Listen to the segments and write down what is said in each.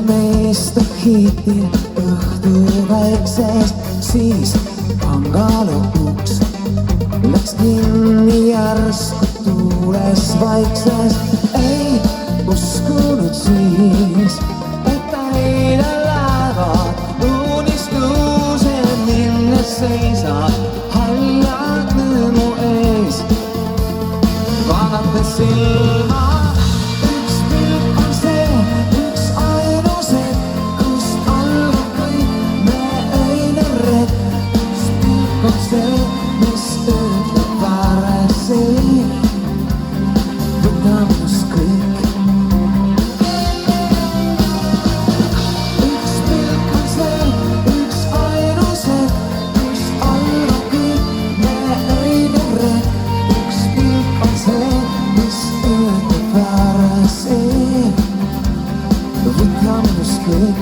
meist hiiti õhtuväikses, siis pangale uks läks kinni järsku tuules vaikses. Ei uskunud siis, et aina lähevad unistuse minnes seisad hallad mu ees. Vaadates silma, üks pilk on see, üks ainus hetk, kust algab kõik me öine retk. Üks pilk on see, mis ütleb varesi, võta minust kõik. Üks pilk on see, üks ainus hetk, kust algab kõik me öine retk. Üks pilk on see, mis ütleb varesi, võta minust kõik.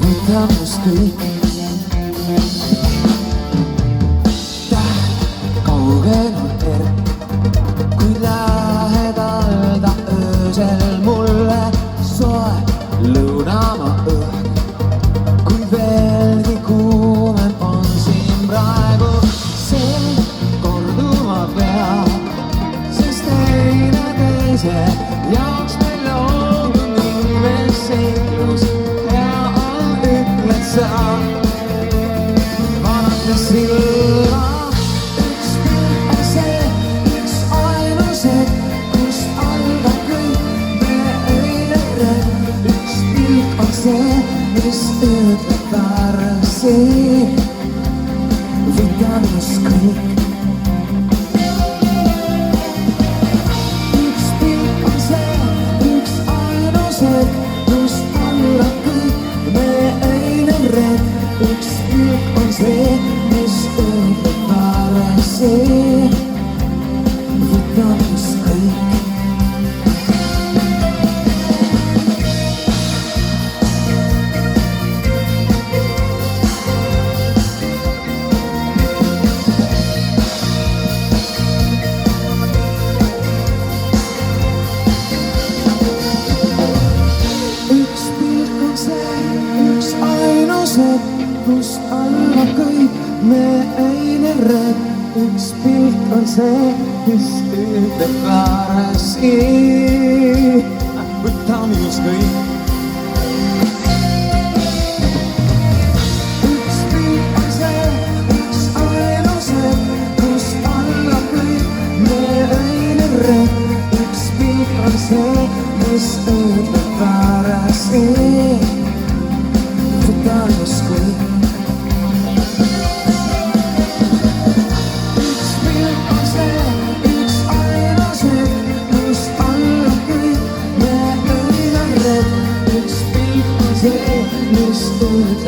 Võta minust kõik. Täht kaugel on erk, kui lähedal ta öösel mulle soe lõunamaa õhk. Kui veelgi kuumem on siin praegu, see korduma peab, sest teineteise jaoks meil on nimel seiklus. Hea on, ütled sa, vaadates silma. Üks pilk on see, üks ainus hetk, kust algab kõik me öine retk. Üks pilk on see, mis ütleb varasi, võta minust kõik. Üks pilk on see, üks ainus hetk, kust algab kõik me öine retk. Üks pilk on see, mis ütleb varasi, võta minust kõik. Üks pilk on see, üks ainus hetk, kust algab kõik me öine retk. Üks pilk on see, mis ütleb varasi, võta minust kõik. Üks pilk on see, üks ainus hetk, kust algab kõik me öine retk. Üks pilk on see, mis ütleb varasi, võta minust kõik. Üks pilk on see, üks ainus hetk, kust algab kõik me öine retk. Üks pilk on see, mis ütleb